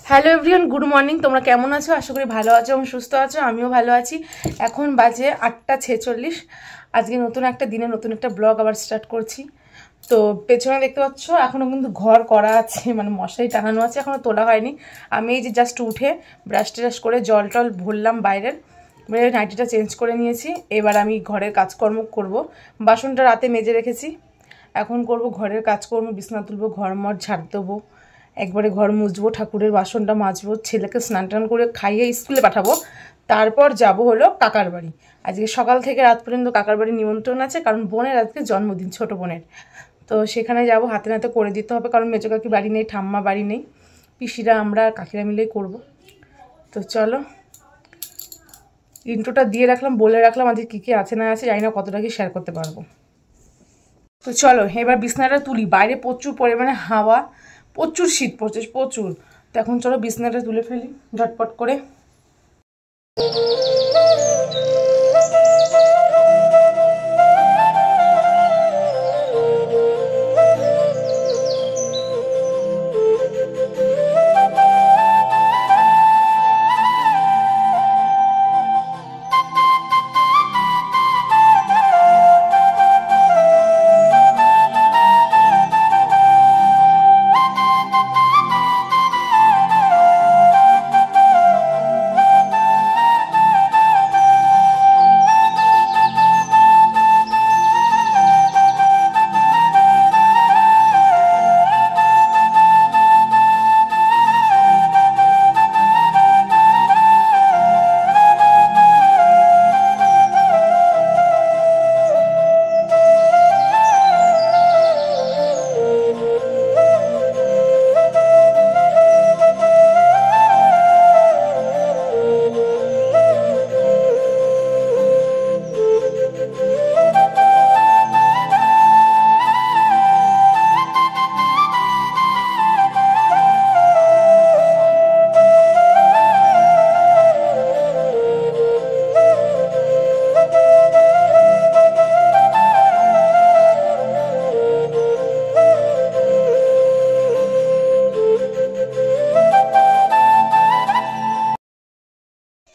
Hello everyone, good morning. তোমরা কেমন আছো? আশা করি ভালো আছো এবং সুস্থ আছো। আমিও ভালো আছি। এখন বাজে 8:46। আজকে নতুন একটা দিনে নতুন একটা ব্লগ আবার স্টার্ট করছি। তো পেছনে দেখতে পাচ্ছ এখনও কিন্তু ঘর করা আছে, মানে মশারি টাঙানো আছে, এখনও তোলা হয়নি। আমি এই যে জাস্ট উঠে ব্রাশ ট্রাশ করে জল টল ভরলাম বাইরের, নাইটিটা চেঞ্জ করে নিয়েছি। এবার আমি ঘরের কাজকর্ম করব। বাসনটা রাতে মেজে রেখেছি, এখন করব ঘরের কাজকর্ম। বিছানা তুলবো, ঘর মর ঝাড় দেবো, একবারে ঘর মুছবো, ঠাকুরের বাসনটা মাজবো, ছেলেকে স্নান টান করে খাইয়ে স্কুলে পাঠাবো। তারপর যাব হলো কাকার বাড়ি। আজকে সকাল থেকে রাত পর্যন্ত কাকার বাড়ি নিমন্ত্রণ আছে, কারণ বোনের আজকে জন্মদিন, ছোট বোনের। তো সেখানে যাব, হাতে নাতে করে দিতে হবে, কারণ মেজো কাকি বাড়ি নেই, ঠাম্মা বাড়ি নেই, পিসিরা আমরা কাকিরা মিলেই করব। তো চলো, ইন্ট্রোটা দিয়ে রাখলাম, বলে রাখলাম আজকে কী কী আছে না আছে, জানি না কতটা কি শেয়ার করতে পারবো। তো চলো এবার বিছনাটা তুলি। বাইরে প্রচুর পরিমাণে হাওয়া, প্রচুর শীত পড়ছে, প্রচুর। তো এখন চলো বিছনাটা তুলে ফেলি ঝটপট করে।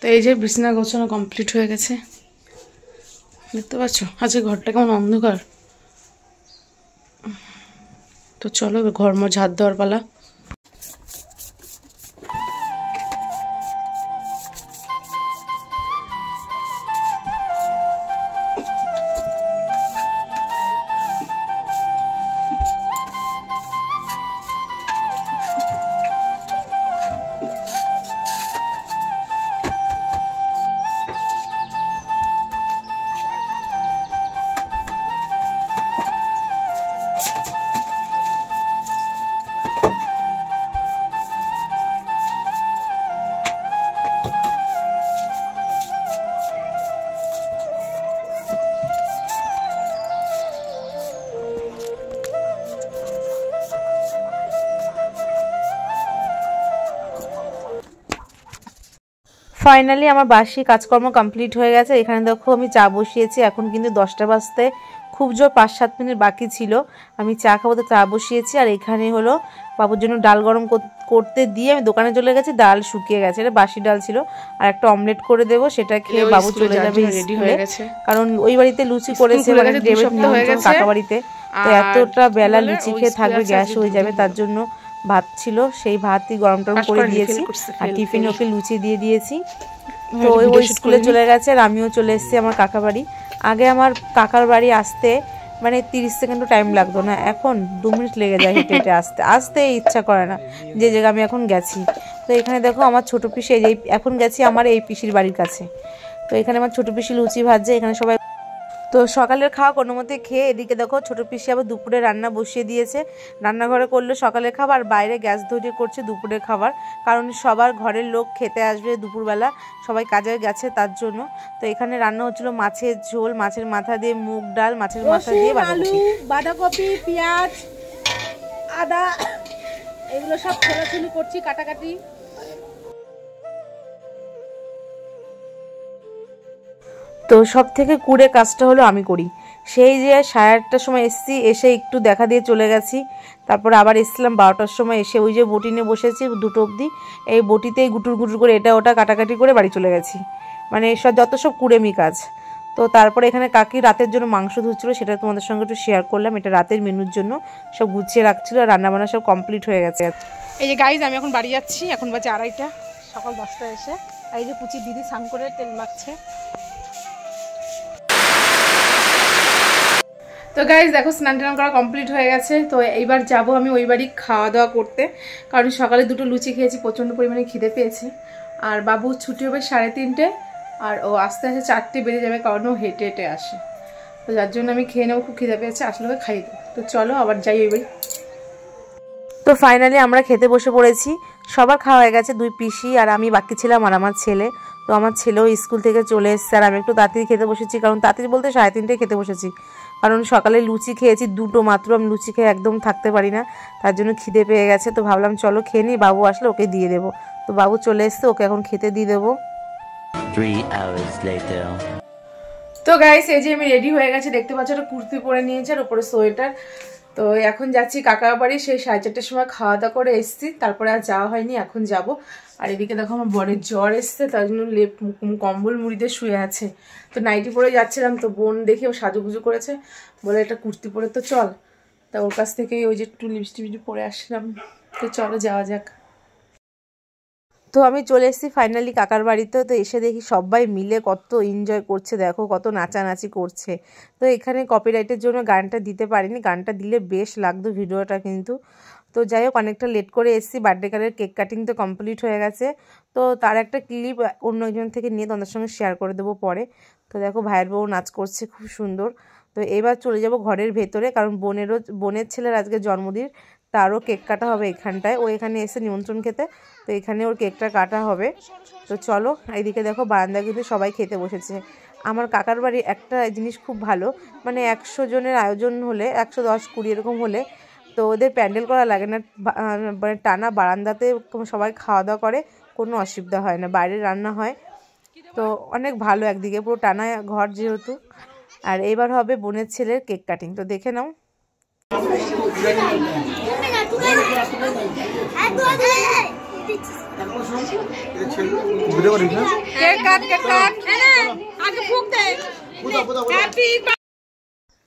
তো এই যে বিছানা গোছানো কমপ্লিট হয়ে গেছে, দেখতে পাচ্ছ। আজকে ঘরটা কেমন অন্ধকার। তো চলো ঘর মর ঝাড় দেওয়ার পালা। ফাইনালি আমার বাসি কাজকর্ম কমপ্লিট হয়ে গেছে। এখানে দেখো আমি চা বসিয়েছি, এখন কিন্তু 10টা বাজতে খুব জোর 5-7 মিনিট বাকি ছিল। আমি চা খাবো, তো চা বসিয়েছি। আর এখানে হলো বাবুর জন্য ডাল গরম করতে দিয়ে আমি দোকানে চলে গেছি। ডাল শুকিয়ে গেছে, এটা বাসি ডাল ছিল। আর একটা অমলেট করে দেবো, সেটা খেয়ে বাবু চলে যাবে রেডি হয়ে গেছে। কারণ ওই বাড়িতে লুচি করেছে, মানে কাকা বাড়িতে। তো এতটা বেলা লুচি খেয়ে থাকবে, গ্যাস হয়ে যাবে, তার জন্য ভাত ছিল, সেই ভাতই গরম টরম করে দিয়েছি। আর টিফিনে ওকে লুচি দিয়ে দিয়েছি। তো ওই স্কুলে চলে গেছে, আর আমিও চলে এসেছি আমার কাকা বাড়ি। আগে আমার কাকার বাড়ি আসতে মানে 30 সেকেন্ডও টাইম লাগতো না, এখন 2 মিনিট লেগে যায় হেঁটে হেঁটে আসতে ইচ্ছা করে না, যে জায়গায় আমি এখন গেছি। তো এখানে দেখো আমার ছোটো পিসি, এই এখন গেছি আমার এই পিসির বাড়ির কাছে। তো এখানে আমার ছোটো পিসি লুচি ভাজছে, এখানে সবাই। তো সকালের খাওয়া কোনো মতে খেয়ে এদিকে দেখো ছোটো পিসি আবার দুপুরে রান্না বসিয়ে দিয়েছে। রান্নাঘরে করলো সকালের খাবার, বাইরে গ্যাস ধরিয়ে করছে দুপুরের খাবার, কারণ সবার ঘরের লোক খেতে আসবে দুপুরবেলা, সবাই কাজে গেছে তার জন্য। তো এখানে রান্না হচ্ছিল মাছের ঝোল, মাছের মাথা দিয়ে মুগ ডাল, মাছের মাথা দিয়ে বাঁধাকপি, পেঁয়াজ, আদা, এগুলো সব ছোলাছুলি করছি, কাটাকাটি। তো সব থেকে কুড়ে কাজটা হলো আমি করি। সেই যে 8:30টার সময় এসেছি, এসে একটু দেখা দিয়ে চলে গেছি, তারপর আবার এসেছিলাম 12টার সময়, এসে ওই যে বটি নিয়ে বসেছি 2টো অবধি, এই বটিতেই গুটুর গুটুর করে এটা ওটা কাটাকাটি করে বাড়ি চলে গেছি। মানে এসব যত সব কুড়েমি কাজ। তো তারপরে এখানে কাকি রাতের জন্য মাংস ধুচ্ছিলো, সেটা তোমাদের সঙ্গে একটু শেয়ার করলাম। এটা রাতের মেনুর জন্য সব গুছিয়ে রাখছিলো, আর রান্নাবান্না সব কমপ্লিট হয়ে গেছে। এই যে গাইজ আমি এখন বাড়ি যাচ্ছি, এখন বাজে 2:30, সকাল 10টায় এসে। আর এই যে পুচির দিদি স্নান করে তেল মাখছে। তো গাইজ দেখো স্নান টান করা কমপ্লিট হয়ে গেছে। তো এইবার যাব আমি ওই বাড়ি খাওয়া দাওয়া করতে, কারণ সকালে 2টো লুচি খেয়েছি, প্রচণ্ড পরিমাণে খিদে পেয়েছি। আর বাবু ছুটি হবে 3:30, আর ও আস্তে আস্তে 4টে বেজে যাবে, কারণ ও হেঁটে হেঁটে আসে। তো যার জন্য আমি খেয়ে নেবো, খুব খিদে পেয়েছে, আসলে ওকে খাইয়ে দেবো। তো চলো আবার যাই ওই বাড়ি। তো ফাইনালি আমরা খেতে বসে পড়েছি, সবার খাওয়া হয়ে গেছে, 2 পিসি আর আমি বাকি ছিলাম, আর আমার ছেলে। তো আমার ছেলেও স্কুল থেকে চলে এসছে, আর আমি একটু তাড়াতাড়ি খেতে বসেছি, কারণ তাড়াতাড়ি বলতে 3:30টায় খেতে বসেছি, কারণ সকালে লুচি খেয়েছি 2টো মাত্র, আমি লুচি খেয়ে একদম থাকতে পারি না, তার জন্য খিদে পেয়ে গেছে। তো ভাবলাম চলো খেয়ে নিই, বাবু আসলে ওকে দিয়ে দেবো। তো বাবু চলে এসছে, ওকে এখন খেতে দিয়ে দেবো। 3 hours later. তো গাইস এই যে আমি রেডি হয়ে গেছি, দেখতে পাচ্ছ একটা কুর্তি পরে নিয়েছি আর উপরে সোয়েটার। তো এখন যাচ্ছি কাকার বাড়ি, সেই 4:30টার সময় খাওয়া দাওয়া করে এসেছি, তারপরে আর যাওয়া হয়নি, এখন যাব। আর এদিকে দেখো আমার বরের জ্বর এসছে, তার জন্য কম্বল মুড়িতে শুয়ে আছে। তো নাইটি পরে যাচ্ছিলাম, তো বোন দেখে ও সাজুগুজু করেছে, বলে একটা কুর্তি পরে তো চল। তা ওর কাছ থেকেই ওই যে একটু লিপস্টিক পরে আসলাম। তো চলো যাওয়া যাক। তো আমি চলে এসেছি ফাইনালি কাকার বাড়িতে। তো এসে দেখি সবাই মিলে কত এনজয় করছে, দেখো কত নাচানাচি করছে। তো এখানে কপিরাইটের জন্য গানটা দিতে পারিনি, গানটা দিলে বেশ লাগতো ভিডিওটা কিন্তু। তো যাই হোক অনেকটা লেট করে এসেছি, বার্থডে গার্লের কেক কাটিং তো কমপ্লিট হয়ে গেছে। তো তার একটা ক্লিপ অন্য একজন থেকে নিয়ে তোমাদের সঙ্গে শেয়ার করে দেবো পরে। তো দেখো ভাইয়ের বউ নাচ করছে খুব সুন্দর। তো এবার চলে যাব ঘরের ভেতরে, কারণ বোনের ছেলের আজকে জন্মদিন, তারও কেক কাটা হবে এখানটায়। ও এখানে এসে নিমন্ত্রণ খেতে, তো এখানে ওর কেকটা কাটা হবে। তো চলো, এইদিকে দেখো বারান্দা কিন্তু সবাই খেতে বসেছে। আমার কাকার বাড়ি একটা জিনিস খুব ভালো, মানে 100 জনের আয়োজন হলে, 110-20 এরকম হলে, তো ওদের প্যান্ডেল করা লাগে না, মানে টানা বারান্দাতে সবাই খাওয়া দাওয়া করে, কোনো অসুবিধা হয় না, বাইরে রান্না হয়। তো অনেক ভালো একদিকে, পুরো টানা ঘর যেহেতু। আর এবার হবে বোনের ছেলের কেক কাটিং, তো দেখে নাও।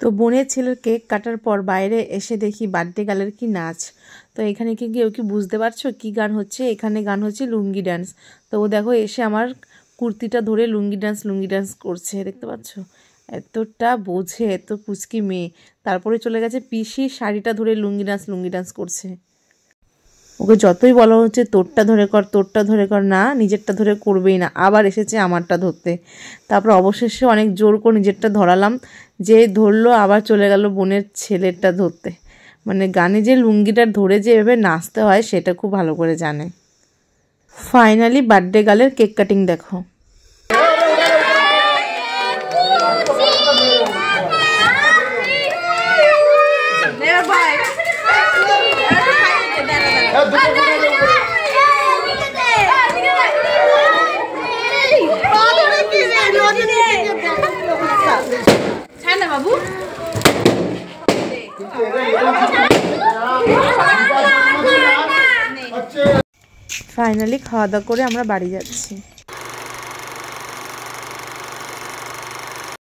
তো বোনের ছেলের কেক কাটার পর বাইরে এসে দেখি বার্থডে গার্লের কি নাচ। তো এখানে কি কেউ কি বুঝতে পারছো কি গান হচ্ছে? এখানে গান হচ্ছে লুঙ্গি ডান্স। তো ও দেখো এসে আমার কুর্তিটা ধরে লুঙ্গি ডান্স করছে, দেখতে পাচ্ছ? এতটা বোঝে, এত পুচকি মেয়ে। তারপরে চলে গেছে পিসির শাড়িটা ধরে লুঙ্গি ডান্স করছে। ওকে যতই বলা হচ্ছে তোরটা ধরে কর, না নিজেরটা ধরে করবেই না, আবার এসেছে আমারটা ধরতে। তারপর অবশেষে অনেক জোর করে নিজেরটা ধরালাম, যে ধরলো আবার চলে গেল বোনের ছেলেরটা ধরতে। মানে গানে যে লুঙ্গিটা ধরে যে এভাবে নাচতে হয় সেটা খুব ভালো করে জানে। ফাইনালি বার্থডে গার্লের কেক কাটিং দেখো। ফাইনালি খাওয়া দাওয়া করে আমরা বাড়ি যাচ্ছি।